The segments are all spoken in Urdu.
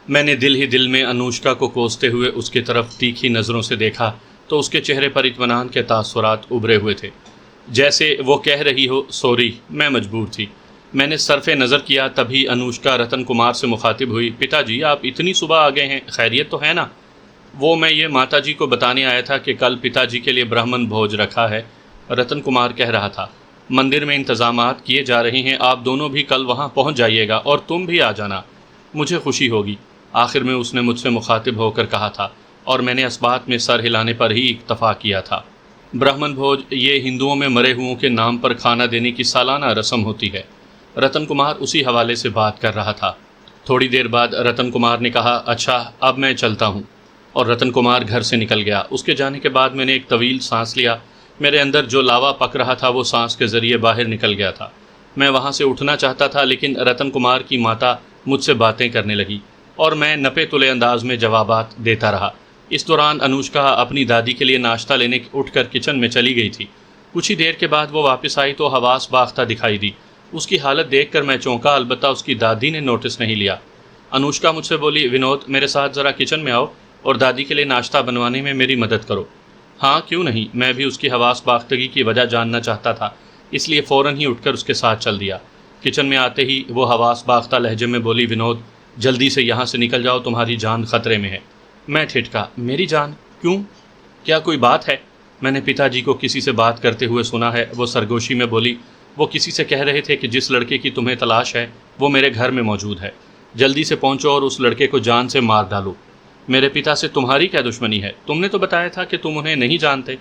میں نے دل ہی دل میں انوشکا کو کوستے ہوئے اس کی طرف تیکھی نظروں سے دیکھا تو اس کے چہرے پر اطمینان کے تاثرات ابھرے ہوئے تھے، جیسے وہ کہہ رہی ہو سوری میں مجبور تھی۔ میں نے صرف نظر کیا، تبھی انوشکا رتن کمار سے مخاطب ہوئی، پتا جی آپ اتنی صبح آ گئے ہیں، خیریت تو ہے نا؟ وہ میں یہ ماتا جی کو بتانے آیا تھا کہ کل پتا جی کے لیے برہمن بھوج رکھا ہے، رتن کمار کہہ رہا تھا۔ مندر میں انتظامات کیے جا رہے ہیں، آپ دونوں بھی کل وہاں پہنچ جائیے گا اور تم بھی آ جانا، مجھے خوشی ہوگی۔ آخر میں اس نے مجھ سے مخاطب ہو کر کہا تھا اور میں نے اس بات میں سر ہلانے پر ہی اکتفا کیا تھا۔ برہمن بھوج یہ ہندوؤں میں مرے ہوئوں کے نام پر کھانا دینے کی سالانہ رسم ہوتی ہے۔ رتن کمار اسی حوالے سے بات کر رہا تھا۔ تھوڑی دیر بعد رتن کمار نے کہا، اچھا اب میں چلتا ہوں، اور رتن کمار گھر سے نکل گیا۔ اس کے جانے کے بعد میں نے ایک طویل سانس لیا۔ میرے اندر جو لاوا پک رہا تھا وہ سانس کے ذریعے باہر نکل گیا تھا۔ میں وہاں سے اٹھنا چاہتا تھا لیکن رتن کمار کی ماتا مجھ سے باتیں کرنے لگی اور میں نپے تلے انداز میں جوابات دیتا رہا۔ اس دوران انوشکا اپنی دادی کے لیے ناشتہ لینے اٹھ کر کچن میں چلی گئی تھی۔ کچھ ہی دیر کے بعد وہ واپس آئی تو حواس باختہ دکھائی دی۔ اس کی حالت دیکھ کر میں چونکا، البتہ اس کی دادی نے نوٹس نہیں لیا۔ انوشکا مجھ سے بولی، ونود میرے ساتھ ذرا کچن میں آؤ اور دادی کے لیے ناشتہ بنوانے میں میری مدد کرو۔ ہاں کیوں نہیں، میں بھی اس کی حواس باختگی کی وجہ جاننا چاہتا تھا، اس لیے فوراً ہی اٹھ کر اس کے ساتھ چل دیا۔ کچن میں آتے ہی وہ حواس باختہ لہجے میں بولی، ونود جلدی سے یہاں سے نکل جاؤ، تمہاری جان خطرے میں ہے۔ میں ٹھٹکا، میری جان؟ کیوں؟ کیا کوئی بات ہے؟ میں نے پتا جی کو کسی سے بات کرتے ہوئے سنا ہے۔ وہ سرگوشی میں بولی، وہ کسی سے کہہ رہے تھے کہ جس لڑکے کی تمہیں تلاش ہے وہ میرے گھر میں موجود ہے، جلدی سے پہنچو اور اس لڑکے کو جان سے مار ڈالو۔ میرے پتا سے تمہاری کیا دشمنی ہے؟ تم نے تو بتایا تھا کہ تم انہیں نہیں جانتے۔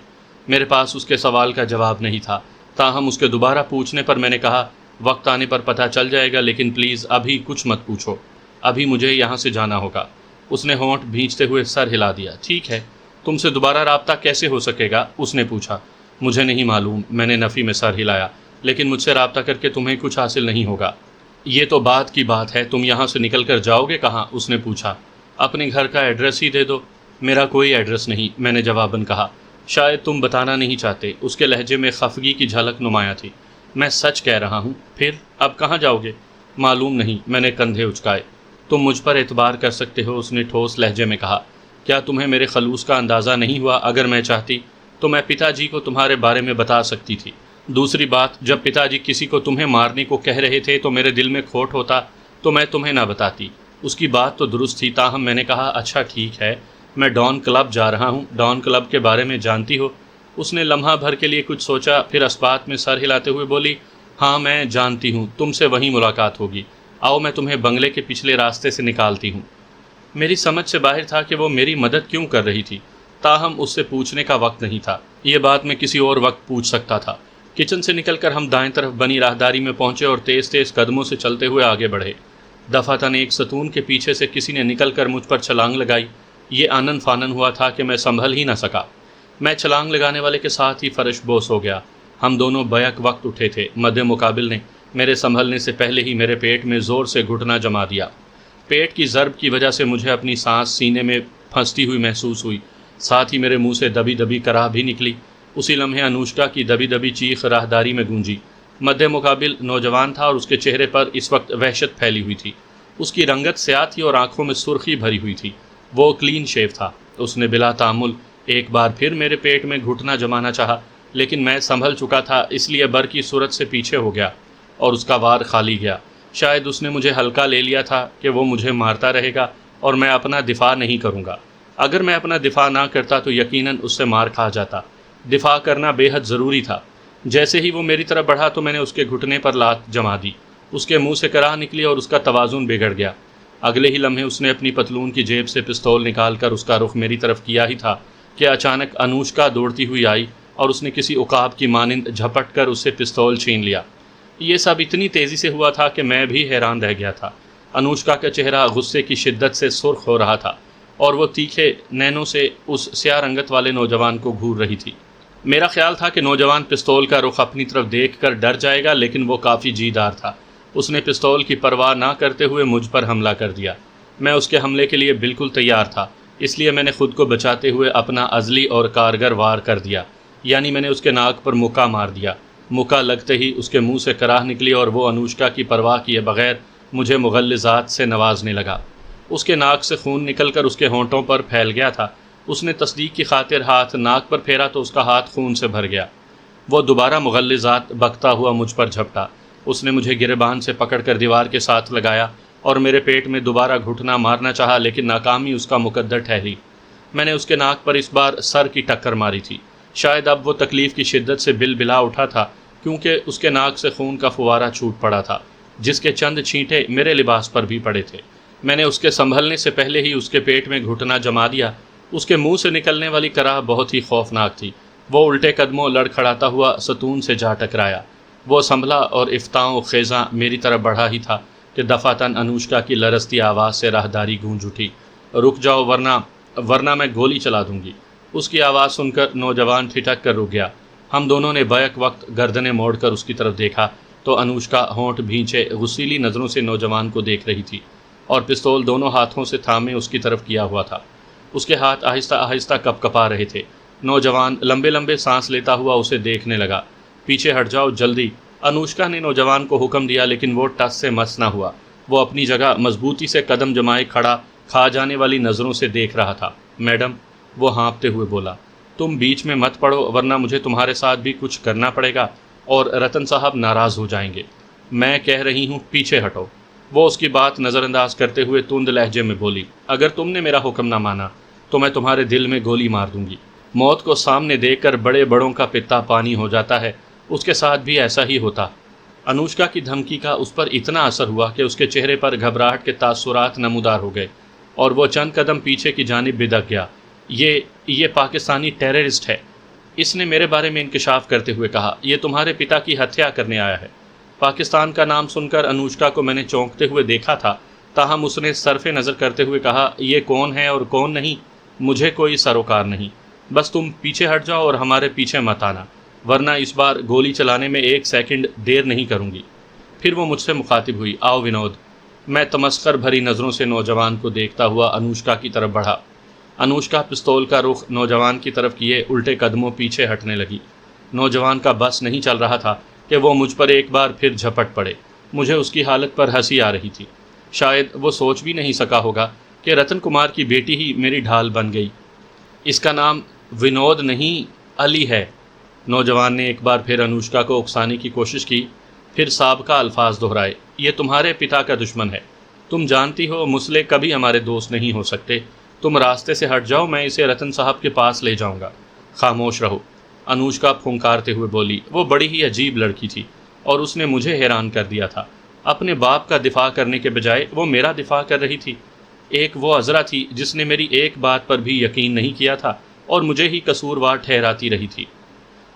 میرے پاس اس کے سوال کا جواب نہیں تھا، تاہم اس کے دوبارہ پوچھنے پر میں نے کہا، وقت آنے پر پتہ چل جائے گا، لیکن پلیز ابھی کچھ مت پوچھو، ابھی مجھے یہاں سے جانا ہوگا۔ اس نے ہونٹ بھینچتے ہوئے سر ہلا دیا۔ ٹھیک ہے، تم سے دوبارہ رابطہ کیسے ہو سکے گا؟ اس نے پوچھا۔ مجھے نہیں معلوم، میں نے نفی میں سر ہلایا، لیکن مجھ سے رابطہ کر کے تمہیں کچھ حاصل نہیں ہوگا۔ یہ تو بات کی بات ہے، تم یہاں سے نکل کر جاؤ گے کہاں؟ اس نے پوچھا۔ اپنے گھر کا ایڈریس ہی دے دو۔ میرا کوئی ایڈریس نہیں، میں نے جواباً کہا۔ شاید تم بتانا نہیں چاہتے۔ اس کے لہجے میں خفگی کی جھلک نمایاں تھی۔ میں سچ کہہ رہا ہوں۔ پھر اب کہاں جاؤ گے؟ معلوم نہیں، میں نے کندھے اچکائے۔ تم مجھ پر اعتبار کر سکتے ہو، اس نے ٹھوس لہجے میں کہا۔ کیا تمہیں میرے خلوص کا اندازہ نہیں ہوا؟ اگر میں چاہتی تو میں پتا جی کو تمہارے بارے میں بتا سکتی تھی۔ دوسری بات، جب پتا جی کسی کو تمہیں مارنے کو کہہ رہے تھے تو میرے دل میں کھوٹ ہوتا تو میں تمہیں نہ بتاتی۔ اس کی بات تو درست تھی، تاہم میں نے کہا، اچھا ٹھیک ہے، میں ڈان کلب جا رہا ہوں۔ ڈان کلب کے بارے میں جانتی ہو؟ اس نے لمحہ بھر کے لیے کچھ سوچا، پھر اسبات میں سر ہلاتے ہوئے بولی، ہاں میں جانتی ہوں، تم سے وہیں ملاقات ہوگی۔ آؤ میں تمہیں بنگلے کے پچھلے راستے سے نکالتی ہوں۔ میری سمجھ سے باہر تھا کہ وہ میری مدد کیوں کر رہی تھی، تاہم اس سے پوچھنے کا وقت نہیں تھا۔ یہ بات میں کسی اور وقت پوچھ سکتا تھا۔ کچن سے نکل کر ہم دائیں طرف بنی راہداری میں پہنچے اور تیز تیز قدموں سے چلتے ہوئے آگے بڑھے۔ دفعتاً ایک ستون کے پیچھے سے کسی نے نکل کر مجھ پر چھلانگ لگائی۔ یہ آنن فانن ہوا تھا کہ میں سنبھل ہی نہ سکا۔ میں چھلانگ لگانے والے کے ساتھ ہی فرش بوس ہو گیا۔ ہم دونوں بیک وقت اٹھے تھے۔ مد مقابل نے میرے سنبھلنے سے پہلے ہی میرے پیٹ میں زور سے گھٹنا جما دیا۔ پیٹ کی ضرب کی وجہ سے مجھے اپنی سانس سینے میں پھنستی ہوئی محسوس ہوئی، ساتھ ہی میرے منہ سے دبی دبی کراہ بھی نکلی۔ اسی لمحے انوشکا کی دبی دبی چیخ راہداری میں گونجی۔ مد مقابل نوجوان تھا اور اس کے چہرے پر اس وقت وحشت پھیلی ہوئی تھی۔ اس کی رنگت سیاہ تھی اور آنکھوں میں سرخی بھری ہوئی تھی۔ وہ کلین شیو تھا۔ اس نے بلا تعمل ایک بار پھر میرے پیٹ میں گھٹنا جمانا چاہا، لیکن میں سنبھل چکا تھا، اس لیے بر کی صورت سے پیچھے ہو گیا اور اس کا وار خالی گیا۔ شاید اس نے مجھے ہلکا لے لیا تھا کہ وہ مجھے مارتا رہے گا اور میں اپنا دفاع نہیں کروں گا۔ اگر میں اپنا دفاع نہ کرتا تو یقیناً اس سے مار کھا جاتا۔ دفاع کرنا بے حد ضروری تھا۔ جیسے ہی وہ میری طرف بڑھا تو میں نے اس کے گھٹنے پر لات جما دی۔ اس کے منہ سے کراہ نکلی اور اس کا توازن بگڑ گیا۔ اگلے ہی لمحے اس نے اپنی پتلون کی جیب سے پستول نکال کر اس کا رخ میری طرف کیا ہی تھا کہ اچانک انوشکا دوڑتی ہوئی آئی اور اس نے کسی عقاب کی مانند جھپٹ کر اس سے پستول چھین لیا۔ یہ سب اتنی تیزی سے ہوا تھا کہ میں بھی حیران رہ گیا تھا۔ انوشکا کا چہرہ غصے کی شدت سے سرخ ہو رہا تھا اور وہ تیکھے نینوں سے اس سیاہ رنگت والے نوجوان کو گھور رہی تھی۔ میرا خیال تھا کہ نوجوان پستول کا رخ اپنی طرف دیکھ کر ڈر جائے گا، لیکن وہ کافی جی دار تھا۔ اس نے پستول کی پرواہ نہ کرتے ہوئے مجھ پر حملہ کر دیا۔ میں اس کے حملے کے لیے بالکل تیار تھا، اس لیے میں نے خود کو بچاتے ہوئے اپنا عزلی اور کارگر وار کر دیا، یعنی میں نے اس کے ناک پر مکہ مار دیا۔ مکہ لگتے ہی اس کے منہ سے کراہ نکلی اور وہ انوشکا کی پرواہ کیے بغیر مجھے مغلظات سے نوازنے لگا۔ اس کے ناک سے خون نکل کر اس کے ہونٹوں پر پھیل گیا تھا۔ اس نے تصدیق کی خاطر ہاتھ ناک پر پھیرا تو اس کا ہاتھ خون سے بھر گیا۔ وہ دوبارہ مغلظات بکتا ہوا مجھ پر جھپٹا۔ اس نے مجھے گریبان سے پکڑ کر دیوار کے ساتھ لگایا اور میرے پیٹ میں دوبارہ گھٹنا مارنا چاہا، لیکن ناکامی اس کا مقدر ٹھہری۔ میں نے اس کے ناک پر اس بار سر کی ٹکر ماری تھی۔ شاید اب وہ تکلیف کی شدت سے بل بلا اٹھا تھا، کیونکہ اس کے ناک سے خون کا فوارہ چھوٹ پڑا تھا، جس کے چند چھینٹے میرے لباس پر بھی پڑے تھے۔ میں نے اس کے سنبھلنے سے پہلے ہی اس کے پیٹ میں گھٹنا جما دیا۔ اس کے منہ سے نکلنے والی کراہ بہت ہی خوفناک تھی۔ وہ الٹے قدموں لڑکھڑاتا ہوا ستون سے جا ٹکرایا۔ وہ سنبھلا اور افتاؤں خیزاں میری طرف بڑھا ہی تھا کہ دفعتاً انوشکا کی لرزتی آواز سے راہداری گونج اٹھی، رک جاؤ ورنہ میں گولی چلا دوں گی۔ اس کی آواز سن کر نوجوان ٹھٹک کر رک گیا۔ ہم دونوں نے بیک وقت گردنیں موڑ کر اس کی طرف دیکھا تو انوشکا ہونٹ بھینچے غصیلی نظروں سے نوجوان کو دیکھ رہی تھی اور پستول دونوں ہاتھوں سے تھامے اس کی طرف کیا ہوا تھا۔ اس کے ہاتھ آہستہ آہستہ کپ کپا رہے تھے۔ نوجوان لمبے لمبے سانس لیتا ہوا اسے دیکھنے لگا۔ پیچھے ہٹ جاؤ جلدی، انوشکا نے نوجوان کو حکم دیا، لیکن وہ ٹس سے مس نہ ہوا۔ وہ اپنی جگہ مضبوطی سے قدم جمائے کھڑا کھا جانے والی نظروں سے دیکھ رہا تھا۔ میڈم، وہ ہانپتے ہوئے بولا، تم بیچ میں مت پڑو ورنہ مجھے تمہارے ساتھ بھی کچھ کرنا پڑے گا اور رتن صاحب ناراض ہو جائیں گے۔ میں کہہ رہی ہوں پیچھے ہٹو۔ وہ اس کی بات نظر انداز کرتے ہوئے تند لہجے میں بولی، اگر تم نے میرا حکم نہ مانا تو میں تمہارے دل میں گولی مار دوں گی۔ موت کو سامنے دیکھ کر بڑے بڑوں کا پتا پانی ہو جاتا ہے، اس کے ساتھ بھی ایسا ہی ہوتا۔ انوشکا کی دھمکی کا اس پر اتنا اثر ہوا کہ اس کے چہرے پر گھبراہٹ کے تاثرات نمودار ہو گئے اور وہ چند قدم پیچھے کی جانب بھدک گیا۔ یہ پاکستانی ٹیررسٹ ہے، اس نے میرے بارے میں انکشاف کرتے ہوئے کہا۔ یہ تمہارے پتا کی ہتیا کرنے آیا ہے۔ پاکستان کا نام سن کر انوشکا کو میں نے چونکتے ہوئے دیکھا تھا، تاہم اس نے صرف نظر کرتے ہوئے کہا، یہ کون ہے اور کون نہیں، مجھے کوئی سروکار نہیں، بس تم پیچھے ہٹ جاؤ اور ہمارے پیچھے مت آنا، ورنہ اس بار گولی چلانے میں 1 سیکنڈ دیر نہیں کروں گی۔ پھر وہ مجھ سے مخاطب ہوئی، آؤ ونود۔ میں تمسخر بھری نظروں سے نوجوان کو دیکھتا ہوا انوشکا کی طرف بڑھا۔ انوشکا پستول کا رخ نوجوان کی طرف کیے الٹے قدموں پیچھے ہٹنے لگی۔ نوجوان کا بس نہیں چل رہا تھا کہ وہ مجھ پر ایک بار پھر جھپٹ پڑے۔ مجھے اس کی حالت پر ہنسی آ رہی تھی۔ شاید وہ سوچ بھی نہیں سکا ہوگا کہ رتن کمار کی بیٹی ہی میری ڈھال بن گئی۔ اس کا نام ونود نہیں علی ہے۔ نوجوان نے ایک بار پھر انوشکا کو اکسانے کی کوشش کی، پھر سابقہ الفاظ دہرائے، یہ تمہارے پتا کا دشمن ہے۔ تم جانتی ہو مسلح کبھی ہمارے دوست نہیں ہو سکتے۔ تم راستے سے ہٹ جاؤ، میں اسے رتن صاحب کے پاس لے جاؤں گا۔ خاموش رہو، انوشکا پھنکارتے ہوئے بولی۔ وہ بڑی ہی عجیب لڑکی تھی اور اس نے مجھے حیران کر دیا تھا۔ اپنے باپ کا دفاع کرنے کے بجائے وہ میرا دفاع کر رہی تھی۔ ایک وہ عذرا تھی جس نے میری ایک بات پر بھی یقین نہیں کیا تھا اور مجھے ہی قصوروار ٹھہراتی رہی تھی۔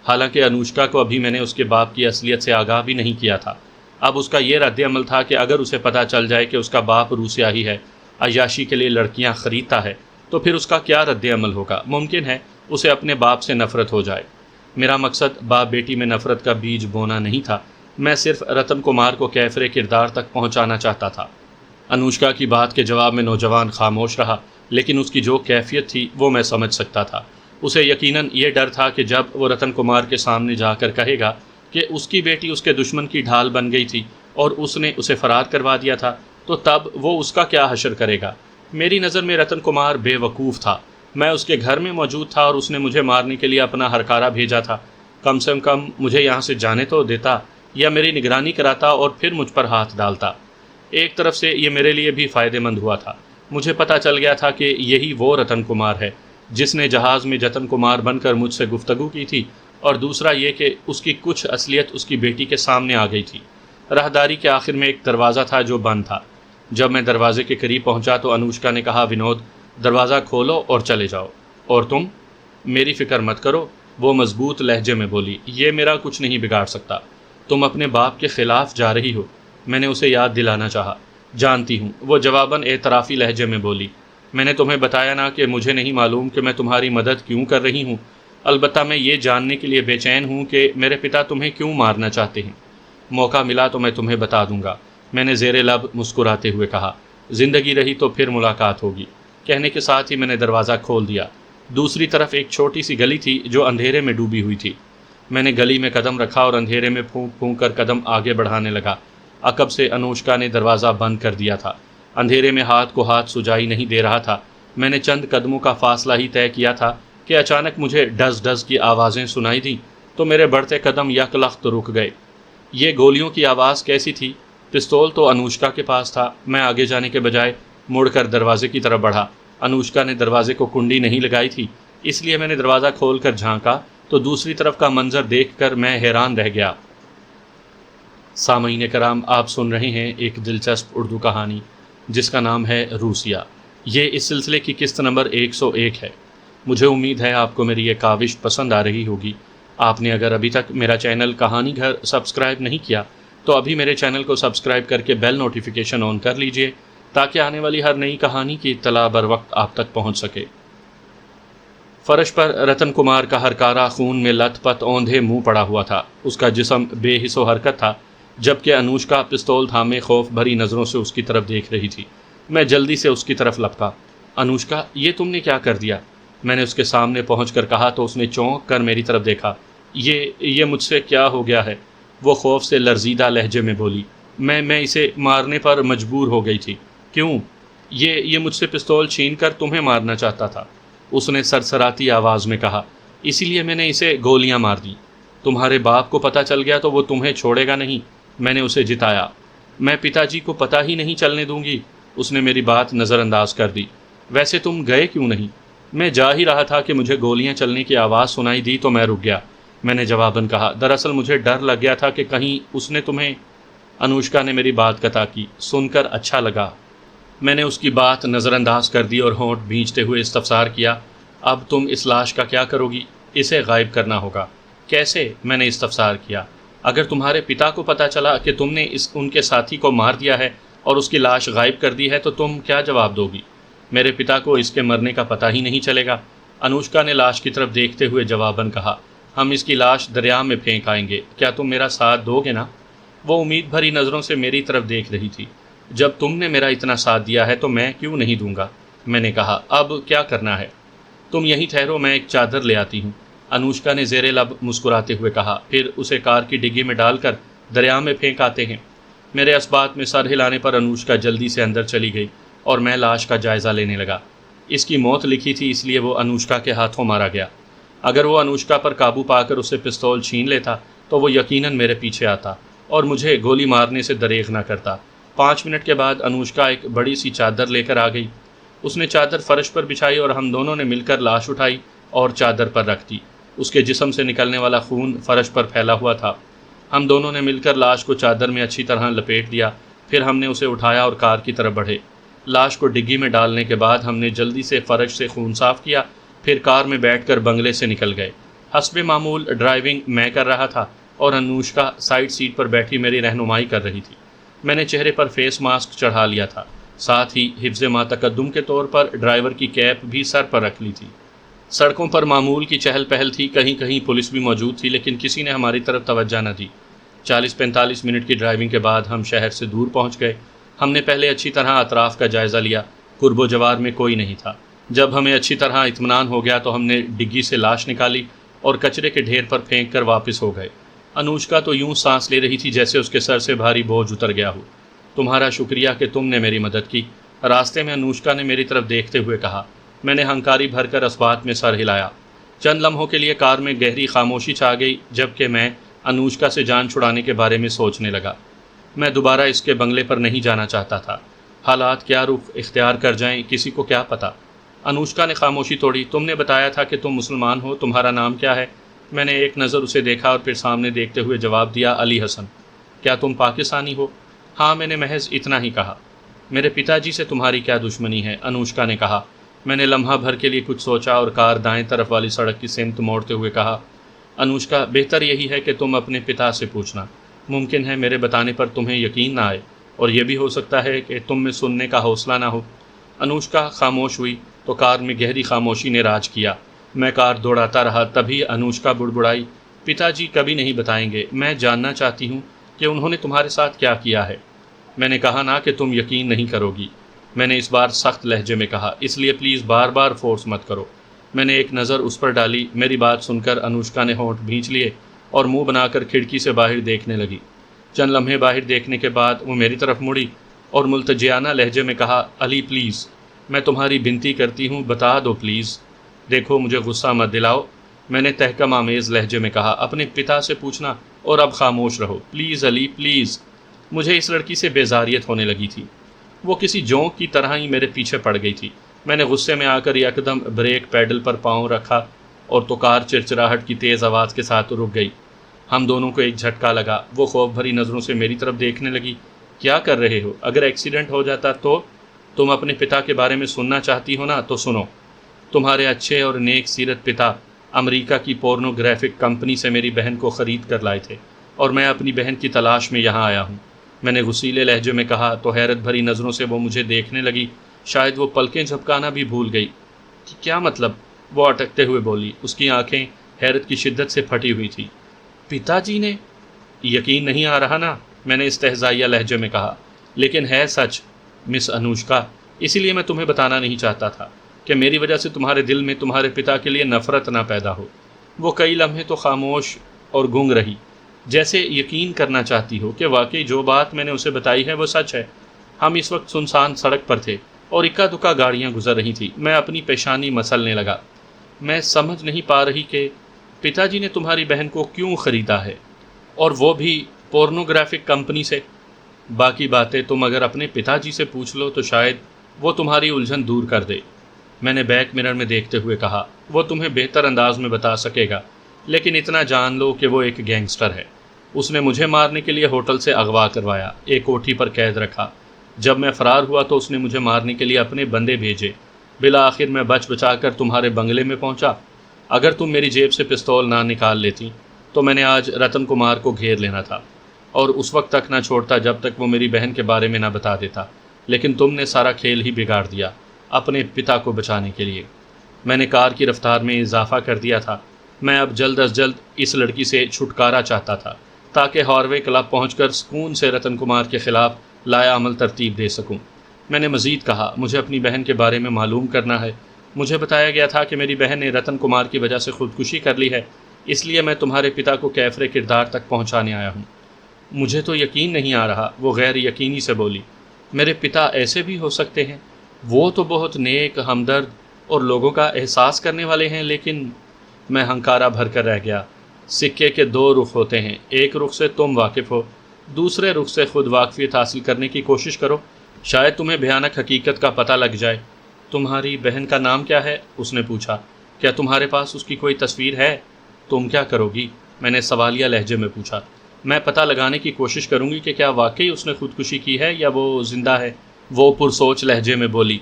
حالانکہ انوشکا کو ابھی میں نے اس کے باپ کی اصلیت سے آگاہ بھی نہیں کیا تھا۔ اب اس کا یہ رد عمل تھا کہ اگر اسے پتہ چل جائے کہ اس کا باپ روسیاہی ہے، عیاشی کے لیے لڑکیاں خریدتا ہے، تو پھر اس کا کیا رد عمل ہوگا۔ ممکن ہے اسے اپنے باپ سے نفرت ہو جائے۔ میرا مقصد باپ بیٹی میں نفرت کا بیج بونا نہیں تھا، میں صرف رتن کمار کو کیفر کردار تک پہنچانا چاہتا تھا۔ انوشکا کی بات کے جواب میں نوجوان خاموش رہا، لیکن اس کی جو کیفیت تھی وہ میں سمجھ سکتا تھا۔ اسے یقیناً یہ ڈر تھا کہ جب وہ رتن کمار کے سامنے جا کر کہے گا کہ اس کی بیٹی اس کے دشمن کی ڈھال بن گئی تھی اور اس نے اسے فرار کروا دیا تھا، تو تب وہ اس کا کیا حشر کرے گا۔ میری نظر میں رتن کمار بے وقوف تھا۔ میں اس کے گھر میں موجود تھا اور اس نے مجھے مارنے کے لیے اپنا ہرکارہ بھیجا تھا۔ کم سے کم مجھے یہاں سے جانے تو دیتا یا میری نگرانی کراتا اور پھر مجھ پر ہاتھ ڈالتا۔ ایک طرف سے یہ میرے لیے بھی فائدہ مند ہوا تھا، مجھے پتہ چل گیا تھا کہ یہی وہ رتن کمار ہے جس نے جہاز میں جتن کمار بن کر مجھ سے گفتگو کی تھی، اور دوسرا یہ کہ اس کی کچھ اصلیت اس کی بیٹی کے سامنے آ گئی تھی۔ راہداری کے آخر میں ایک دروازہ تھا جو بند تھا۔ جب میں دروازے کے قریب پہنچا تو انوشکا نے کہا، ونود دروازہ کھولو اور چلے جاؤ۔ اور تم؟ میری فکر مت کرو، وہ مضبوط لہجے میں بولی، یہ میرا کچھ نہیں بگاڑ سکتا۔ تم اپنے باپ کے خلاف جا رہی ہو، میں نے اسے یاد دلانا چاہا۔ جانتی ہوں، وہ جواباً اعترافی لہجے میں بولی۔ میں نے تمہیں بتایا نا کہ مجھے نہیں معلوم کہ میں تمہاری مدد کیوں کر رہی ہوں، البتہ میں یہ جاننے کے لیے بے چین ہوں کہ میرے پتا تمہیں کیوں مارنا چاہتے ہیں۔ موقع ملا تو میں تمہیں بتا دوں گا، میں نے زیر لب مسکراتے ہوئے کہا۔ زندگی رہی تو پھر ملاقات ہوگی۔ کہنے کے ساتھ ہی میں نے دروازہ کھول دیا۔ دوسری طرف ایک چھوٹی سی گلی تھی جو اندھیرے میں ڈوبی ہوئی تھی۔ میں نے گلی میں قدم رکھا اور اندھیرے میں پھونک پھونک کر قدم آگے بڑھانے لگا۔ عقب سے انوشکا نے دروازہ بند کر دیا تھا۔ اندھیرے میں ہاتھ کو ہاتھ سجائی نہیں دے رہا تھا۔ میں نے چند قدموں کا فاصلہ ہی طے کیا تھا کہ اچانک مجھے ڈز ڈز کی آوازیں سنائی دیں تو میرے بڑھتے قدم یک لخت رک گئے۔ یہ گولیوں کی آواز کیسی تھی؟ پستول تو انوشکا کے پاس تھا۔ میں آگے جانے کے بجائے مڑ کر دروازے کی طرف بڑھا۔ انوشکا نے دروازے کو کنڈی نہیں لگائی تھی، اس لیے میں نے دروازہ کھول کر جھانکا تو دوسری طرف کا منظر دیکھ کر میں حیران رہ گیا۔ سامعین کرام، آپ سن رہے ہیں ایک دلچسپ اردو کہانی جس کا نام ہے روسیہ۔ یہ اس سلسلے کی قسط نمبر 101 ہے۔ مجھے امید ہے آپ کو میری یہ کاوش پسند آ رہی ہوگی۔ آپ نے اگر ابھی تک میرا چینل کہانی گھر سبسکرائب نہیں کیا تو ابھی میرے چینل کو سبسکرائب کر کے بیل نوٹیفیکیشن آن کر لیجئے تاکہ آنے والی ہر نئی کہانی کی اطلاع بر وقت آپ تک پہنچ سکے۔ فرش پر رتن کمار کا ہرکارا خون میں لت پت اوندھے منہ پڑا ہوا تھا۔ اس کا جسم بے حس و حرکت تھا، جبکہ انوشکا پستول تھامے خوف بھری نظروں سے اس کی طرف دیکھ رہی تھی۔ میں جلدی سے اس کی طرف لپکا۔ انوشکا، یہ تم نے کیا کر دیا؟ میں نے اس کے سامنے پہنچ کر کہا تو اس نے چونک کر میری طرف دیکھا۔ یہ مجھ سے کیا ہو گیا ہے؟ وہ خوف سے لرزیدہ لہجے میں بولی۔ میں اسے مارنے پر مجبور ہو گئی تھی۔ کیوں؟ یہ مجھ سے پستول چھین کر تمہیں مارنا چاہتا تھا، اس نے سرسراتی آواز میں کہا، اسی لیے میں نے اسے گولیاں مار دیں۔ تمہارے باپ کو پتہ چل گیا تو وہ تمہیں چھوڑے گا نہیں، میں نے اسے جتایا۔ میں پتا جی کو پتہ ہی نہیں چلنے دوں گی، اس نے میری بات نظر انداز کر دی۔ ویسے تم گئے کیوں نہیں؟ میں جا ہی رہا تھا کہ مجھے گولیاں چلنے کی آواز سنائی دی تو میں رک گیا، میں نے جواباً کہا۔ دراصل مجھے ڈر لگ گیا تھا کہ کہیں اس نے تمہیں… انوشکا نے میری بات قطع کی۔ سن کر اچھا لگا۔ میں نے اس کی بات نظر انداز کر دی اور ہونٹ بھینچتے ہوئے استفسار کیا، اب تم اس لاش کا کیا کرو گی؟ اسے غائب کرنا ہوگا۔ کیسے؟ میں نے استفسار کیا۔ اگر تمہارے پتا کو پتہ چلا کہ تم نے ان کے ساتھی کو مار دیا ہے اور اس کی لاش غائب کر دی ہے تو تم کیا جواب دو گی؟ میرے پتا کو اس کے مرنے کا پتہ ہی نہیں چلے گا، انوشکا نے لاش کی طرف دیکھتے ہوئے جواباً کہا۔ ہم اس کی لاش دریا میں پھینک آئیں گے، کیا تم میرا ساتھ دو گے نا؟ وہ امید بھری نظروں سے میری طرف دیکھ رہی تھی۔ جب تم نے میرا اتنا ساتھ دیا ہے تو میں کیوں نہیں دوں گا؟ میں نے کہا۔ اب کیا کرنا ہے؟ تم یہیں ٹھہرو، میں ایک چادر لے آتی ہوں، انوشکا نے زیر لب مسکراتے ہوئے کہا، پھر اسے کار کی ڈگی میں ڈال کر دریا میں پھینک آتے ہیں۔ میرے اس بات میں سر ہلانے پر انوشکا جلدی سے اندر چلی گئی اور میں لاش کا جائزہ لینے لگا۔ اس کی موت لکھی تھی، اس لیے وہ انوشکا کے ہاتھوں مارا گیا۔ اگر وہ انوشکا پر قابو پا کر اسے پستول چھین لیتا تو وہ یقیناً میرے پیچھے آتا اور مجھے گولی مارنے سے دریغ نہ کرتا۔ 5 منٹ کے بعد انوشکا ایک بڑی سی چادر لے کر آ گئی۔ اس نے چادر فرش پر بچھائی اور ہم دونوں نے مل کر لاش اٹھائی اور چادر پر رکھ دی۔ اس کے جسم سے نکلنے والا خون فرش پر پھیلا ہوا تھا۔ ہم دونوں نے مل کر لاش کو چادر میں اچھی طرح لپیٹ دیا، پھر ہم نے اسے اٹھایا اور کار کی طرف بڑھے۔ لاش کو ڈگی میں ڈالنے کے بعد ہم نے جلدی سے فرش سے خون صاف کیا، پھر کار میں بیٹھ کر بنگلے سے نکل گئے۔ حسب معمول ڈرائیونگ میں کر رہا تھا اور انوشکا سائڈ سیٹ پر بیٹھی میری رہنمائی کر رہی تھی۔ میں نے چہرے پر فیس ماسک چڑھا لیا تھا، ساتھ ہی حفظ ما تقدم کے طور پر ڈرائیور کی کیپ بھی سر پر رکھ لی تھی۔ سڑکوں پر معمول کی چہل پہل تھی، کہیں کہیں پولیس بھی موجود تھی، لیکن کسی نے ہماری طرف توجہ نہ دی۔ 40-45 منٹ کی ڈرائیونگ کے بعد ہم شہر سے دور پہنچ گئے۔ ہم نے پہلے اچھی طرح اطراف کا جائزہ لیا، قرب و جوار میں کوئی نہیں تھا۔ جب ہمیں اچھی طرح اطمینان ہو گیا تو ہم نے ڈگی سے لاش نکالی اور کچرے کے ڈھیر پر پھینک کر واپس ہو گئے۔ انوشکا تو یوں سانس لے رہی تھی جیسے اس کے سر سے بھاری بوجھ اتر گیا ہو۔ تمہارا شکریہ کہ تم نے میری مدد کی، راستے میں انوشکا نے میری طرف دیکھتے ہوئے کہا۔ میں نے ہنکاری بھر کر اس بات میں سر ہلایا۔ چند لمحوں کے لیے کار میں گہری خاموشی چھا گئی، جبکہ میں انوشکا سے جان چھڑانے کے بارے میں سوچنے لگا۔ میں دوبارہ اس کے بنگلے پر نہیں جانا چاہتا تھا۔ حالات کیا رخ اختیار کر جائیں کسی کو کیا پتہ۔ انوشکا نے خاموشی توڑی۔ تم نے بتایا تھا کہ تم مسلمان ہو، تمہارا نام کیا ہے؟ میں نے ایک نظر اسے دیکھا اور پھر سامنے دیکھتے ہوئے جواب دیا، علی حسن۔ کیا تم پاکستانی ہو؟ ہاں، میں نے محض اتنا ہی کہا۔ میرے پتا جی سے تمہاری کیا دشمنی ہے؟ انوشکا نے کہا۔ میں نے لمحہ بھر کے لیے کچھ سوچا اور کار دائیں طرف والی سڑک کی سمت موڑتے ہوئے کہا، انوشکا، بہتر یہی ہے کہ تم اپنے پتا سے پوچھنا۔ ممکن ہے میرے بتانے پر تمہیں یقین نہ آئے، اور یہ بھی ہو سکتا ہے کہ تم میں سننے کا حوصلہ نہ ہو۔ انوشکا خاموش ہوئی تو کار میں گہری خاموشی نے راج کیا۔ میں کار دوڑاتا رہا، تبھی انوشکا بڑبڑائی، پتا جی کبھی نہیں بتائیں گے، میں جاننا چاہتی ہوں کہ انہوں نے تمہارے ساتھ کیا کیا ہے۔ میں نے کہا نا کہ تم یقین نہیں کرو گی، میں نے اس بار سخت لہجے میں کہا، اس لیے پلیز بار بار فورس مت کرو۔ میں نے ایک نظر اس پر ڈالی۔ میری بات سن کر انوشکا نے ہونٹ بھینچ لیے اور منہ بنا کر کھڑکی سے باہر دیکھنے لگی۔ چند لمحے باہر دیکھنے کے بعد وہ میری طرف مڑی اور ملتجیانہ لہجے میں کہا، علی پلیز، میں تمہاری بنتی کرتی ہوں، بتا دو پلیز۔ دیکھو مجھے غصہ مت دلاؤ، میں نے تحکم آمیز لہجے میں کہا، اپنے پتا سے پوچھنا اور اب خاموش رہو، پلیز علی پلیز۔ مجھے اس لڑکی سے بیزاریت ہونے لگی تھی، وہ کسی جونک کی طرح ہی میرے پیچھے پڑ گئی تھی۔ میں نے غصے میں آ کر یکدم بریک پیڈل پر پاؤں رکھا اور تو کار چرچراہٹ کی تیز آواز کے ساتھ رک گئی۔ ہم دونوں کو ایک جھٹکا لگا، وہ خوف بھری نظروں سے میری طرف دیکھنے لگی۔ کیا کر رہے ہو؟ اگر ایکسیڈنٹ ہو جاتا تو؟ تم اپنے پتا کے بارے میں سننا چاہتی ہو نا تو سنو۔ تمہارے اچھے اور نیک سیرت پتا امریکہ کی پورنوگرافک کمپنی سے میری بہن کو خرید کر لائے تھے اور میں اپنی بہن کی تلاش میں یہاں آیا ہوں، میں نے غصیلے لہجے میں کہا تو حیرت بھری نظروں سے وہ مجھے دیکھنے لگی، شاید وہ پلکیں جھپکانا بھی بھول گئی۔ کیا مطلب؟ وہ اٹکتے ہوئے بولی، اس کی آنکھیں حیرت کی شدت سے پھٹی ہوئی تھی۔ پتا جی نے؟ یقین نہیں آ رہا نا، میں نے استہزائیہ لہجے میں کہا، لیکن ہے سچ مس انوشکا، اسی لیے میں تمہیں بتانا نہیں چاہتا تھا کہ میری وجہ سے تمہارے دل میں تمہارے پتا کے لیے نفرت نہ پیدا ہو۔ وہ کئی لمحے تو خاموش اور گنگ رہی، جیسے یقین کرنا چاہتی ہو کہ واقعی جو بات میں نے اسے بتائی ہے وہ سچ ہے۔ ہم اس وقت سنسان سڑک پر تھے اور اکا دکا گاڑیاں گزر رہی تھیں۔ میں اپنی پیشانی مسلنے لگا۔ میں سمجھ نہیں پا رہی کہ پتا جی نے تمہاری بہن کو کیوں خریدا ہے، اور وہ بھی پورنوگرافک کمپنی سے۔ باقی باتیں تم اگر اپنے پتا جی سے پوچھ لو تو شاید وہ تمہاری الجھن دور کر دے، میں نے بیک مرر میں دیکھتے ہوئے کہا۔ وہ تمہیں بہتر انداز میں بتا سکے گا، لیکن اتنا جان لو کہ وہ ایک گینگسٹر ہے۔ اس نے مجھے مارنے کے لیے ہوٹل سے اغوا کروایا، ایک کوٹھی پر قید رکھا۔ جب میں فرار ہوا تو اس نے مجھے مارنے کے لیے اپنے بندے بھیجے۔ بالآخر میں بچ بچا کر تمہارے بنگلے میں پہنچا۔ اگر تم میری جیب سے پستول نہ نکال لیتی تو میں نے آج رتن کمار کو گھیر لینا تھا اور اس وقت تک نہ چھوڑتا جب تک وہ میری بہن کے بارے میں نہ بتا دیتا، لیکن تم نے سارا کھیل ہی بگاڑ دیا اپنے پتا کو بچانے کے لیے۔ میں نے کار کی رفتار میں اضافہ کر دیا تھا۔ میں اب جلد از جلد اس لڑکی سے چھٹکارا چاہتا تھا تاکہ ہاروے کلب پہنچ کر سکون سے رتن کمار کے خلاف لایا عمل ترتیب دے سکوں۔ میں نے مزید کہا، مجھے اپنی بہن کے بارے میں معلوم کرنا ہے۔ مجھے بتایا گیا تھا کہ میری بہن نے رتن کمار کی وجہ سے خودکشی کر لی ہے، اس لیے میں تمہارے پتا کو کیفر کردار تک پہنچانے آیا ہوں۔ مجھے تو یقین نہیں آ رہا، وہ غیر یقینی سے بولی۔ میرے پتا ایسے بھی ہو سکتے ہیں، وہ تو بہت نیک، ہمدرد اور لوگوں کا احساس کرنے والے ہیں، لیکن میں ہنکارا بھر کر رہ گیا۔ سکے کے دو رخ ہوتے ہیں، ایک رخ سے تم واقف ہو، دوسرے رخ سے خود واقفیت حاصل کرنے کی کوشش کرو، شاید تمہیں بھیانک حقیقت کا پتہ لگ جائے۔ تمہاری بہن کا نام کیا ہے؟ اس نے پوچھا۔ کیا تمہارے پاس اس کی کوئی تصویر ہے؟ تم کیا کرو گی؟ میں نے سوالیہ لہجے میں پوچھا۔ میں پتہ لگانے کی کوشش کروں گی کہ کیا واقعی اس نے خودکشی کی ہے یا وہ زندہ ہے، وہ پرسوچ لہجے میں بولی۔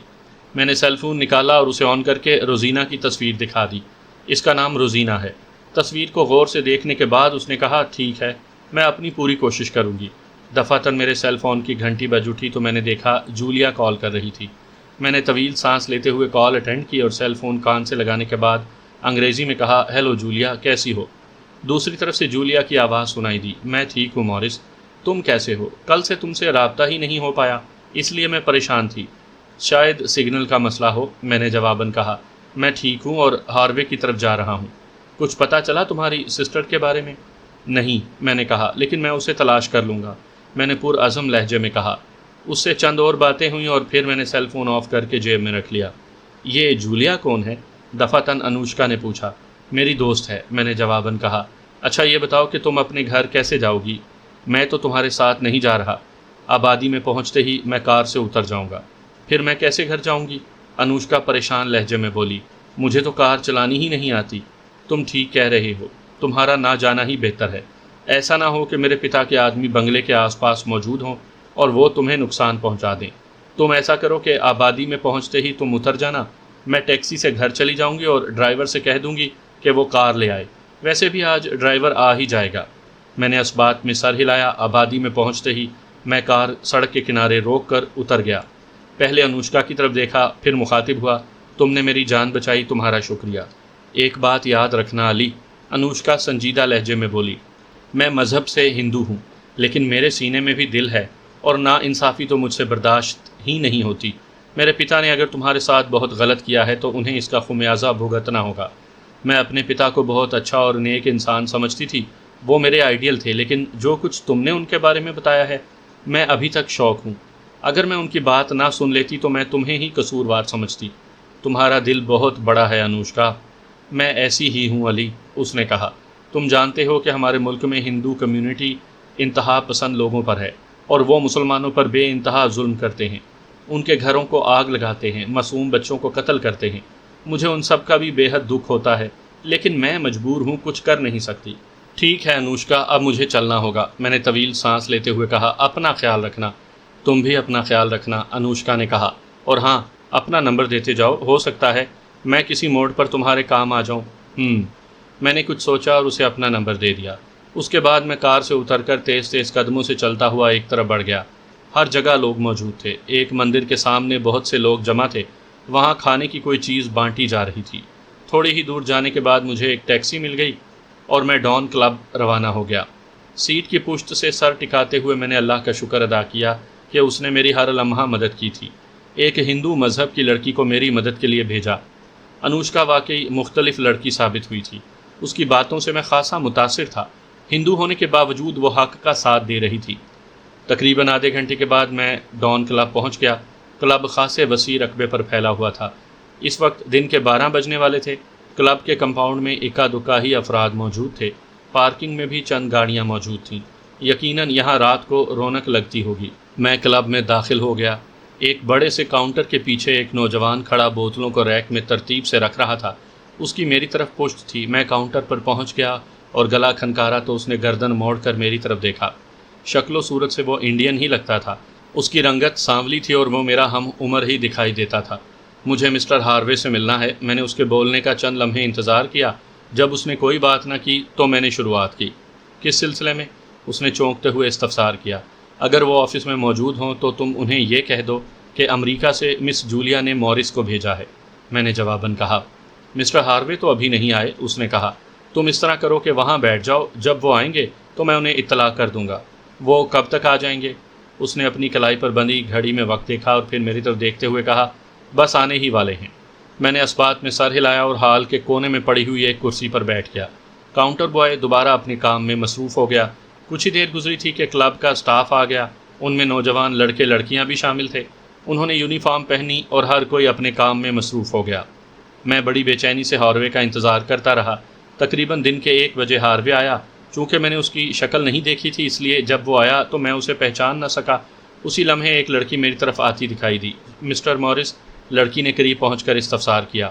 میں نے سیل فون نکالا اور اسے آن کر کے روزینہ کی تصویر دکھا دی۔ اس کا نام روزینہ ہے۔ تصویر کو غور سے دیکھنے کے بعد اس نے کہا، ٹھیک ہے، میں اپنی پوری کوشش کروں گی۔ دفعتاً میرے سیل فون کی گھنٹی بج اٹھی تو میں نے دیکھا جولیا کال کر رہی تھی۔ میں نے طویل سانس لیتے ہوئے کال اٹینڈ کی اور سیل فون کان سے لگانے کے بعد انگریزی میں کہا، ہیلو جولیا، کیسی ہو؟ دوسری طرف سے جولیا کی آواز سنائی دی، میں ٹھیک ہوں مورس، تم کیسے ہو؟ کل سے تم سے رابطہ ہی نہیں ہو پایا، اس لیے میں پریشان تھی۔ شاید سگنل کا مسئلہ ہو، میں نے جواباً کہا۔ میں ٹھیک ہوں اور ہاروے کی طرف جا رہا ہوں۔ کچھ پتہ چلا تمہاری سسٹر کے بارے میں؟ نہیں، میں نے کہا، لیکن میں اسے تلاش کر لوں گا، میں نے پرعزم لہجے میں کہا۔ اس سے چند اور باتیں ہوئیں اور پھر میں نے سیل فون آف کر کے جیب میں رکھ لیا۔ یہ جولیا کون ہے؟ دفعتاً انوشکا نے پوچھا۔ میری دوست ہے، میں نے جواباً کہا۔ اچھا یہ بتاؤ کہ تم اپنے گھر کیسے جاؤ گی؟ میں تو تمہارے ساتھ نہیں جا رہا، آبادی میں پہنچتے ہی میں کار سے اتر جاؤں گا۔ پھر میں کیسے گھر جاؤں گی؟ انوشکا پریشان لہجے میں بولی۔ مجھے تو کار چلانی ہی نہیں آتی۔ تم ٹھیک کہہ رہے ہو، تمہارا نہ جانا ہی بہتر ہے۔ ایسا نہ ہو کہ میرے پتا کے آدمی بنگلے کے آس پاس موجود ہوں اور وہ تمہیں نقصان پہنچا دیں۔ تم ایسا کرو کہ آبادی میں پہنچتے ہی تم اتر جانا، میں ٹیکسی سے گھر چلی جاؤں گی اور ڈرائیور سے کہہ دوں گی کہ وہ کار لے آئے، ویسے بھی آج ڈرائیور آ ہی جائے گا۔ میں نے اس بات میں سر ہلایا۔ آبادی میں پہنچتے ہی میں کار سڑک کے کنارے روک کر اتر گیا۔ پہلے انوشکا کی طرف دیکھا، پھر مخاطب ہوا، تم نے میری جان بچائی، تمہارا شکریہ۔ ایک بات یاد رکھنا علی، انوشکا سنجیدہ لہجے میں بولی، میں مذہب سے ہندو ہوں، لیکن میرے سینے میں بھی دل ہے اور نا انصافی تو مجھ سے برداشت ہی نہیں ہوتی۔ میرے پتا نے اگر تمہارے ساتھ بہت غلط کیا ہے تو انہیں اس کا خمیازہ بھگتنا ہوگا۔ میں اپنے پتا کو بہت اچھا اور نیک انسان سمجھتی تھی، وہ میرے آئیڈیل تھے، لیکن جو کچھ تم نے ان کے بارے میں بتایا ہے، میں ابھی تک شوق ہوں۔ اگر میں ان کی بات نہ سن لیتی تو میں تمہیں ہی قصوروار سمجھتی۔ تمہارا دل بہت بڑا ہے انوشکا۔ میں ایسی ہی ہوں علی، اس نے کہا۔ تم جانتے ہو کہ ہمارے ملک میں ہندو کمیونٹی انتہا پسند لوگوں پر ہے، اور وہ مسلمانوں پر بے انتہا ظلم کرتے ہیں، ان کے گھروں کو آگ لگاتے ہیں، معصوم بچوں کو قتل کرتے ہیں۔ مجھے ان سب کا بھی بے حد دکھ ہوتا ہے، لیکن میں مجبور ہوں، کچھ کر نہیں سکتی۔ ٹھیک ہے انوشکا، اب مجھے چلنا ہوگا، میں نے طویل سانس لیتے ہوئے کہا۔ اپنا خیال رکھنا۔ تم بھی اپنا خیال رکھنا، انوشکا نے کہا۔ اور ہاں، اپنا نمبر دیتے جاؤ، ہو سکتا ہے میں کسی موڑ پر تمہارے کام آ جاؤں۔ میں نے کچھ سوچا اور اسے اپنا نمبر دے دیا۔ اس کے بعد میں کار سے اتر کر تیز تیز قدموں سے چلتا ہوا ایک طرف بڑھ گیا۔ ہر جگہ لوگ موجود تھے۔ ایک مندر کے سامنے بہت سے لوگ جمع تھے، وہاں کھانے کی کوئی چیز بانٹی جا رہی تھی۔ تھوڑی ہی دور جانے کے بعد مجھے ایک ٹیکسی مل گئی اور میں ڈان کلب روانہ ہو گیا۔ سیٹ کی پشت سے سر ٹکاتے ہوئے میں نے اللہ کا شکر ادا کیا کہ اس نے میری ہر لمحہ مدد کی تھی۔ ایک ہندو مذہب کی لڑکی کو میری مدد کے لیے بھیجا۔ انوشکا واقعی مختلف لڑکی ثابت ہوئی تھی۔ اس کی باتوں سے میں خاصا متاثر تھا۔ ہندو ہونے کے باوجود وہ حق کا ساتھ دے رہی تھی۔ تقریباً آدھے گھنٹے کے بعد میں ڈان کلب پہنچ گیا۔ کلب خاصے وسیع رقبے پر پھیلا ہوا تھا۔ اس وقت دن کے 12 بجنے والے تھے۔ کلب کے کمپاؤنڈ میں اکا دکا ہی افراد موجود تھے۔ پارکنگ میں بھی چند گاڑیاں موجود تھیں۔ یقیناً یہاں رات کو رونق لگتی ہوگی۔ میں کلب میں داخل ہو گیا۔ ایک بڑے سے کاؤنٹر کے پیچھے ایک نوجوان کھڑا بوتلوں کو ریک میں ترتیب سے رکھ رہا تھا۔ اس کی میری طرف پشت تھی۔ میں کاؤنٹر پر پہنچ گیا اور گلا کھنکارا تو اس نے گردن موڑ کر میری طرف دیکھا۔ شکل و صورت سے وہ انڈین ہی لگتا تھا۔ اس کی رنگت سانولی تھی اور وہ میرا ہم عمر ہی دکھائی دیتا تھا۔ مجھے مسٹر ہاروے سے ملنا ہے۔ میں نے اس کے بولنے کا چند لمحے انتظار کیا۔ جب اس نے کوئی بات نہ کی تو میں نے شروعات کی۔ کس سلسلے میں؟ اس نے چونکتے ہوئے استفسار کیا۔ اگر وہ آفس میں موجود ہوں تو تم انہیں یہ کہہ دو کہ امریکہ سے مس جولیا نے مورس کو بھیجا ہے، میں نے جواباً کہا۔ مسٹر ہاروے تو ابھی نہیں آئے، اس نے کہا۔ تم اس طرح کرو کہ وہاں بیٹھ جاؤ، جب وہ آئیں گے تو میں انہیں اطلاع کر دوں گا۔ وہ کب تک آ جائیں گے؟ اس نے اپنی کلائی پر بندھی گھڑی میں وقت دیکھا اور پھر میری طرف دیکھتے ہوئے کہا، بس آنے ہی والے ہیں۔ میں نے اس بات میں سر ہلایا اور ہال کے کونے میں پڑی ہوئی ایک کرسی پر بیٹھ گیا۔ کاؤنٹر بوائے دوبارہ اپنے کام میں مصروف ہو گیا۔ کچھ ہی دیر گزری تھی کہ کلب کا سٹاف آ گیا۔ ان میں نوجوان لڑکے لڑکیاں بھی شامل تھے۔ انہوں نے یونیفارم پہنی اور ہر کوئی اپنے کام میں مصروف ہو گیا۔ میں بڑی بے چینی سے ہاروے کا انتظار کرتا رہا۔ تقریباً دن کے 1 بجے ہاروے آیا۔ چونکہ میں نے اس کی شکل نہیں دیکھی تھی، اس لیے جب وہ آیا تو میں اسے پہچان نہ سکا۔ اسی لمحے ایک لڑکی میری طرف آتی دکھائی دی۔ مسٹر مورس؟ لڑکی نے قریب پہنچ کر استفسار کیا۔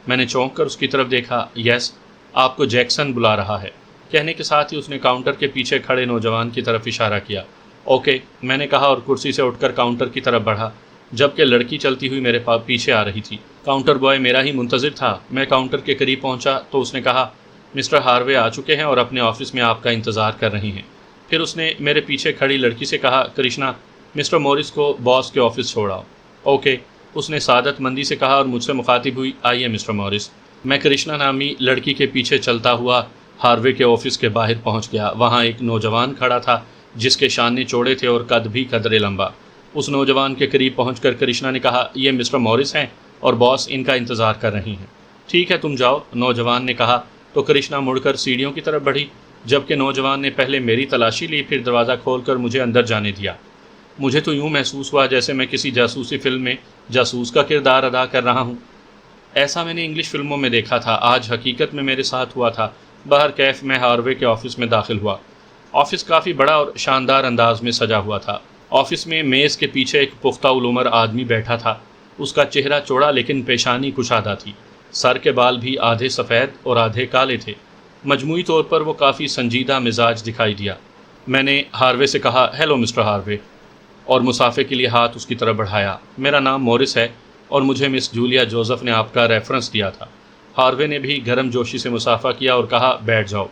میں نے چونک کر اس کی طرف دیکھا۔ یس، آپ کو جیکسن بلا رہا ہے، کہنے کے ساتھ ہی اس نے کاؤنٹر کے پیچھے کھڑے نوجوان کی طرف اشارہ کیا۔ اوکے، میں نے کہا اور کرسی سے اٹھ کر کاؤنٹر کی طرف بڑھا، جبکہ لڑکی چلتی ہوئی میرے پیچھے آ رہی تھی۔ کاؤنٹر بوائے میرا ہی منتظر تھا۔ میں کاؤنٹر کے قریب پہنچا تو اس نے کہا، مسٹر ہاروے آ چکے ہیں اور اپنے آفس میں آپ کا انتظار کر رہے ہیں۔ پھر اس نے میرے پیچھے کھڑی لڑکی سے کہا، کرشنا، مسٹر مورس کو باس کے آفس چھوڑاؤ۔ اوکے، اس نے سعادت مندی سے کہا اور مجھ سے مخاطب ہوئی، آئیے مسٹر مورس۔ میں کرشنا نامی لڑکی کے پیچھے چلتا ہوا ہاروے کے آفس کے باہر پہنچ گیا۔ وہاں ایک نوجوان کھڑا تھا جس کے شانے چوڑے تھے اور قد بھی قدرے لمبا۔ اس نوجوان کے قریب پہنچ کر کرشنا نے کہا، یہ مسٹر مورس ہیں اور باس ان کا انتظار کر رہی ہیں۔ ٹھیک ہے، تم جاؤ، نوجوان نے کہا تو کرشنا مڑ کر سیڑھیوں کی طرف بڑھی، جبکہ نوجوان نے پہلے میری تلاشی لی، پھر دروازہ کھول کر مجھے اندر جانے دیا۔ مجھے تو یوں محسوس ہوا جیسے میں کسی جاسوسی فلم میں جاسوس کا کردار ادا کر رہا ہوں۔ ایسا میں نے انگلش فلموں میں دیکھا تھا، آج حقیقت میں میرے ساتھ ہوا تھا۔ بہرکیف میں ہاروے کے آفس میں داخل ہوا۔ آفس کافی بڑا اور شاندار انداز میں سجا ہوا تھا۔ آفس میں میز کے پیچھے ایک پختہ العمر آدمی بیٹھا تھا۔ اس کا چہرہ چوڑا لیکن پیشانی کشادہ تھی۔ سر کے بال بھی آدھے سفید اور آدھے کالے تھے۔ مجموعی طور پر وہ کافی سنجیدہ مزاج دکھائی دیا۔ میں نے ہاروے سے کہا، ہیلو مسٹر ہاروے، اور مسافے کے لیے ہاتھ اس کی طرف بڑھایا۔ میرا نام مورس ہے اور مجھے مس جولیا جوزف نے آپ کا ریفرنس دیا تھا۔ ہاروے نے بھی گرم جوشی سے مسافہ کیا اور کہا، بیٹھ جاؤ۔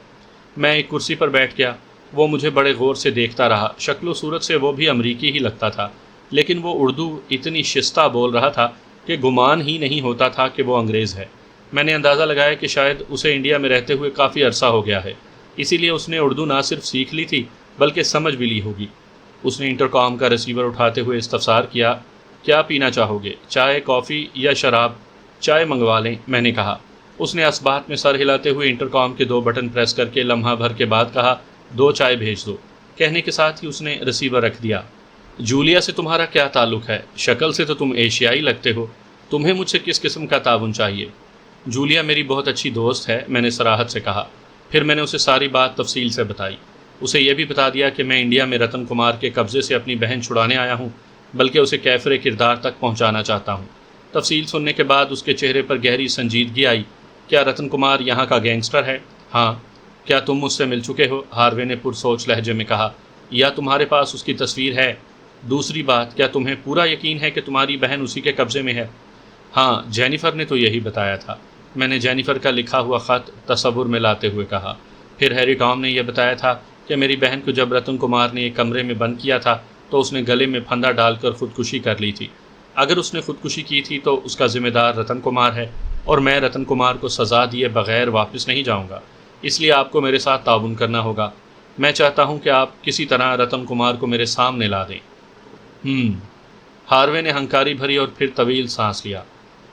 میں ایک کرسی پر بیٹھ گیا۔ وہ مجھے بڑے غور سے دیکھتا رہا۔ شکل و صورت سے وہ بھی امریکی ہی لگتا تھا، لیکن وہ اردو اتنی شستہ بول رہا تھا کہ گمان ہی نہیں ہوتا تھا کہ وہ انگریز ہے۔ میں نے اندازہ لگایا کہ شاید اسے انڈیا میں رہتے ہوئے کافی عرصہ ہو گیا ہے، اسی لیے اس نے اردو نہ صرف سیکھ لی تھی بلکہ سمجھ بھی لی ہوگی۔ اس نے انٹرکام کا ریسیور اٹھاتے ہوئے استفسار کیا، کیا پینا چاہو گے، چائے، کافی یا شراب؟ چائے منگوا لیں، میں نے کہا۔ اس نے اس بات میں سر ہلاتے ہوئے انٹرکام کے 2 بٹن پریس کر کے لمحہ بھر کے بعد کہا، 2 چائے بھیج دو۔ کہنے کے ساتھ ہی اس نے ریسیور رکھ دیا۔ جولیا سے تمہارا کیا تعلق ہے؟ شکل سے تو تم ایشیائی لگتے ہو، تمہیں مجھ سے کس قسم کا تعاون چاہیے؟ جولیا میری بہت اچھی دوست ہے، میں نے صراحت سے کہا۔ پھر میں نے اسے ساری بات تفصیل سے بتائی، اسے یہ بھی بتا دیا کہ میں انڈیا میں رتن کمار کے قبضے سے اپنی بہن چھڑانے آیا ہوں، بلکہ اسے کیفر کردار تک پہنچانا چاہتا ہوں۔ تفصیل سننے کے بعد اس کے چہرے پر گہری سنجیدگی آئی۔ کیا رتن کمار یہاں کا گینگسٹر ہے؟ ہاں۔ کیا تم مجھ سے مل چکے ہو؟ ہاروے نے پرسوچ لہجے میں کہا۔ یا تمہارے پاس اس کی تصویر ہے؟ دوسری بات، کیا تمہیں پورا یقین ہے کہ تمہاری بہن اسی کے قبضے میں ہے؟ ہاں، جینیفر نے تو یہی بتایا تھا، میں نے جینیفر کا لکھا ہوا خط تصور میں لاتے ہوئے کہا۔ پھر ہیری ٹام نے یہ بتایا تھا کہ میری بہن کو جب رتن کمار نے ایک کمرے میں بند کیا تھا تو اس نے گلے میں پھندا ڈال کر خودکشی کر لی تھی۔ اگر اس نے خودکشی کی تھی تو اس کا ذمہ دار رتن کمار ہے، اور میں رتن کمار کو سزا دیے بغیر واپس نہیں جاؤں گا، اس لیے آپ کو میرے ساتھ تعاون کرنا ہوگا۔ میں چاہتا ہوں کہ آپ کسی طرح رتن کمار کو میرے سامنے لا دیں۔ ہاروے نے ہنکاری بھری اور پھر طویل سانس لیا۔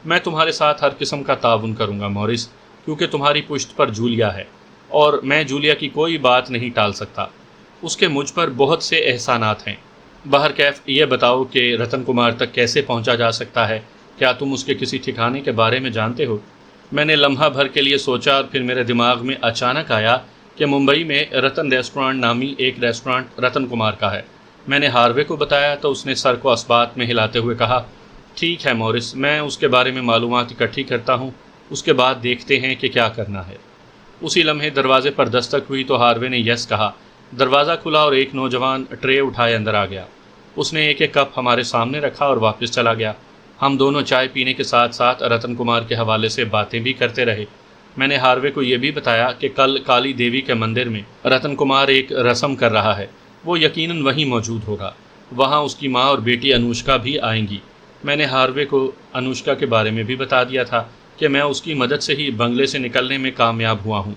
میں تمہارے ساتھ ہر قسم کا تعاون کروں گا مورس، کیونکہ تمہاری پشت پر جولیا ہے، اور میں جولیا کی کوئی بات نہیں ٹال سکتا۔ اس کے مجھ پر بہت سے احسانات ہیں۔ بہرکیف یہ بتاؤ کہ رتن کمار تک کیسے پہنچا جا سکتا ہے؟ کیا تم اس کے کسی ٹھکانے کے بارے میں جانتے ہو؟ میں نے لمحہ بھر کے لیے سوچا اور پھر میرے دماغ میں اچانک آیا کہ ممبئی میں رتن ریسٹورانٹ نامی ایک ریسٹورانٹ رتن کمار کا ہے۔ میں نے ہاروے کو بتایا تو اس نے سر کو اسبات میں ہلاتے ہوئے کہا، ٹھیک ہے مورس، میں اس کے بارے میں معلومات اکٹھی کرتا ہوں، اس کے بعد دیکھتے ہیں کہ کیا کرنا ہے۔ اسی لمحے دروازے پر دستک ہوئی تو ہاروے نے یس کہا۔ دروازہ کھلا اور ایک نوجوان ٹرے اٹھائے اندر آ گیا۔ اس نے ایک ایک کپ ہمارے سامنے رکھا اور واپس چلا گیا۔ ہم دونوں چائے پینے کے ساتھ ساتھ رتن کمار کے حوالے سے باتیں بھی کرتے رہے۔ میں نے ہاروے کو یہ بھی بتایا کہ کل کالی دیوی کے مندر میں رتن کمار ایک رسم کر رہا ہے، وہ یقیناً وہیں موجود ہوگا۔ وہاں اس کی ماں اور بیٹی انوشکا بھی آئیں گی۔ میں نے ہاروے کو انوشکا کے بارے میں بھی بتا دیا تھا کہ میں اس کی مدد سے ہی بنگلے سے نکلنے میں کامیاب ہوا ہوں۔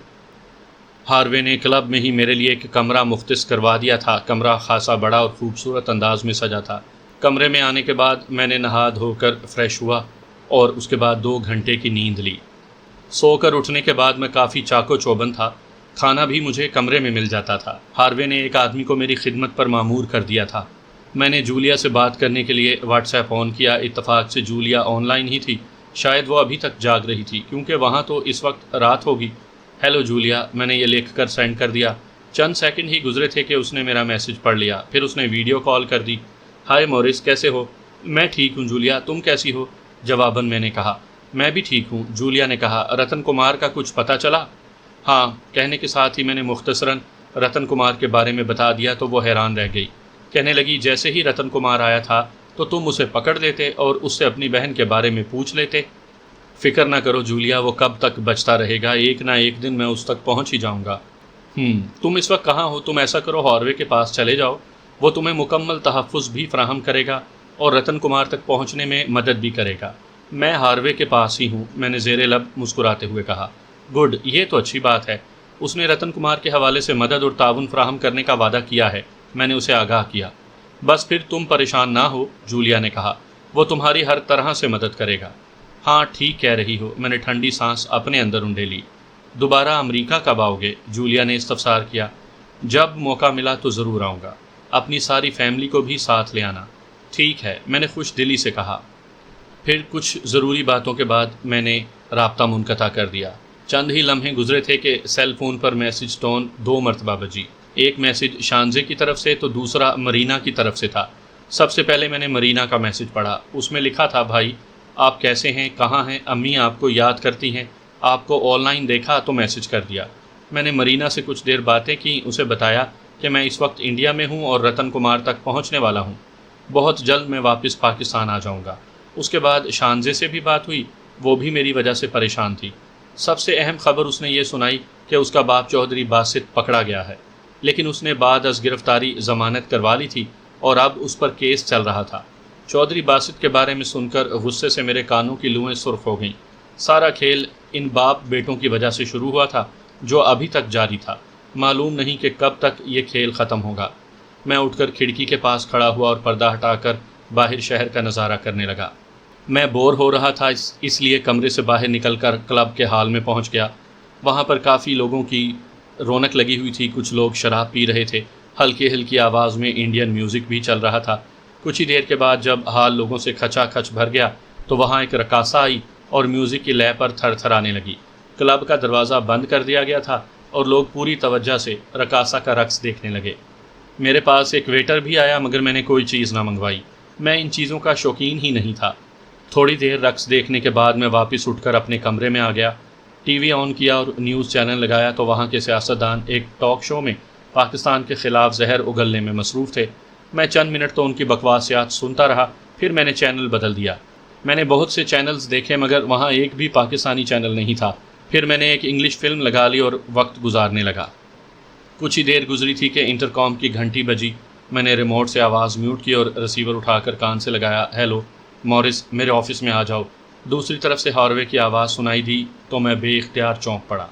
ہاروے نے کلب میں ہی میرے لیے ایک کمرہ مختص کروا دیا تھا۔ کمرہ خاصا بڑا اور خوبصورت انداز میں سجا تھا۔ کمرے میں آنے کے بعد میں نے نہا دھو کر فریش ہوا اور اس کے بعد 2 گھنٹے کی نیند لی۔ سو کر اٹھنے کے بعد میں کافی چاقو چوبند تھا، کھانا بھی مجھے کمرے میں مل جاتا تھا۔ ہاروے نے ایک آدمی کو میری خدمت پر مامور کر دیا تھا۔ میں نے جولیا سے بات کرنے کے لیے واٹس ایپ آن کیا۔ اتفاق سے جولیا آن لائن ہی تھی، شاید وہ ابھی تک جاگ رہی تھی کیونکہ وہاں تو اس وقت رات ہوگی۔ ہیلو جولیا، میں نے یہ لکھ کر سینڈ کر دیا۔ چند سیکنڈ ہی گزرے تھے کہ اس نے میرا میسج پڑھ لیا، پھر اس نے ویڈیو کال کر دی۔ ہائے مورس، کیسے ہو؟ میں ٹھیک ہوں جولیا، تم کیسی ہو؟ جواباً میں نے کہا، میں بھی ٹھیک ہوں۔ جولیا نے کہا، رتن کمار کا کچھ پتہ چلا؟ ہاں، کہنے کے ساتھ ہی میں نے مختصراً رتن کمار کے بارے میں بتا دیا تو وہ حیران رہ گئی۔ کہنے لگی، جیسے ہی رتن کمار آیا تھا تو تم اسے پکڑ لیتے اور اس سے اپنی بہن کے بارے میں پوچھ لیتے۔ فکر نہ کرو جولیا، وہ کب تک بچتا رہے گا، ایک نہ ایک دن میں اس تک پہنچ ہی جاؤں گا۔ تم اس وقت کہاں ہو؟ تم ایسا کرو، ہاروے کے پاس چلے جاؤ، وہ تمہیں مکمل تحفظ بھی فراہم کرے گا اور رتن کمار تک پہنچنے میں مدد بھی کرے گا۔ میں ہاروے کے پاس ہی ہوں، میں نے زیر لب مسکراتے ہوئے کہا۔ گڈ، یہ تو اچھی بات ہے، اس نے رتن کمار کے حوالے سے مدد اور تعاون فراہم کرنے کا وعدہ کیا ہے، میں نے اسے آگاہ کیا۔ بس پھر تم پریشان نہ ہو، جولیا نے کہا، وہ تمہاری ہر طرح سے مدد کرے گا۔ ہاں ٹھیک کہہ رہی ہو، میں نے ٹھنڈی سانس اپنے اندر انڈے لی۔ دوبارہ امریکہ کب آؤ گے؟ جولیا نے استفسار کیا۔ جب موقع ملا تو ضرور آؤں گا، اپنی ساری فیملی کو بھی ساتھ لے آنا۔ ٹھیک ہے، میں نے خوش دلی سے کہا۔ پھر کچھ ضروری باتوں کے بعد میں نے رابطہ منقطع کر دیا۔ چند ہی لمحے گزرے تھے کہ سیل فون پر میسج ٹون 2 مرتبہ بجی۔ ایک میسج شانزے کی طرف سے تو دوسرا مرینا کی طرف سے تھا۔ سب سے پہلے میں نے مرینا کا میسج پڑھا۔ اس میں لکھا تھا، بھائی آپ کیسے ہیں، کہاں ہیں؟ امی آپ کو یاد کرتی ہیں، آپ کو آن لائن دیکھا تو میسج کر دیا۔ میں نے مرینا سے کچھ دیر باتیں کی، اسے بتایا کہ میں اس وقت انڈیا میں ہوں اور رتن کمار تک پہنچنے والا ہوں، بہت جلد میں واپس پاکستان آ جاؤں گا۔ اس کے بعد شانزے سے بھی بات ہوئی، وہ بھی میری وجہ سے پریشان تھی۔ سب سے اہم خبر اس نے یہ سنائی کہ اس کا باپ چودھری باسط پکڑا گیا ہے، لیکن اس نے بعد از گرفتاری ضمانت کروا لی تھی اور اب اس پر کیس چل رہا تھا۔ چودھری باسط کے بارے میں سن کر غصے سے میرے کانوں کی لوئیں سرخ ہو گئیں۔ سارا کھیل ان باپ بیٹوں کی وجہ سے شروع ہوا تھا جو ابھی تک جاری تھا، معلوم نہیں کہ کب تک یہ کھیل ختم ہوگا۔ میں اٹھ کر کھڑکی کے پاس کھڑا ہوا اور پردہ ہٹا کر باہر شہر کا نظارہ کرنے لگا۔ میں بور ہو رہا تھا، اس لیے کمرے سے باہر نکل کر کلب کے ہال میں پہنچ گیا۔ وہاں پر کافی لوگوں کی رونق لگی ہوئی تھی، کچھ لوگ شراب پی رہے تھے، ہلکی ہلکی آواز میں انڈین میوزک بھی چل رہا تھا۔ کچھ ہی دیر کے بعد جب ہال لوگوں سے کھچا کھچ بھر گیا تو وہاں ایک رقاصہ آئی اور میوزک کی لے پر تھر تھر آنے لگی۔ کلب کا دروازہ بند کر دیا گیا تھا اور لوگ پوری توجہ سے رقاصہ کا رقص دیکھنے لگے۔ میرے پاس ایک ویٹر بھی آیا مگر میں نے کوئی چیز نہ منگوائی، میں ان چیزوں کا شوقین ہی نہیں تھا۔ تھوڑی دیر رقص دیکھنے کے بعد میں واپس اٹھ کر اپنے کمرے میں آ گیا، ٹی وی آن کیا اور نیوز چینل لگایا تو وہاں کے سیاستدان ایک ٹاک شو میں پاکستان کے خلاف زہر اگلنے میں مصروف تھے۔ میں چند منٹ تو ان کی بکواسیات سنتا رہا، پھر میں نے چینل بدل دیا۔ میں نے بہت سے چینلز دیکھے مگر وہاں ایک بھی پاکستانی چینل نہیں تھا۔ پھر میں نے ایک انگلش فلم لگا لی اور وقت گزارنے لگا۔ کچھ ہی دیر گزری تھی کہ انٹرکام کی گھنٹی بجی۔ میں نے ریموٹ سے آواز میوٹ کی اور ریسیور اٹھا کر کان سے لگایا، ہیلو مورس، میرے آفس میں آ جاؤ۔ دوسری طرف سے ہاروے کی آواز سنائی دی تو میں بے اختیار چونک پڑا۔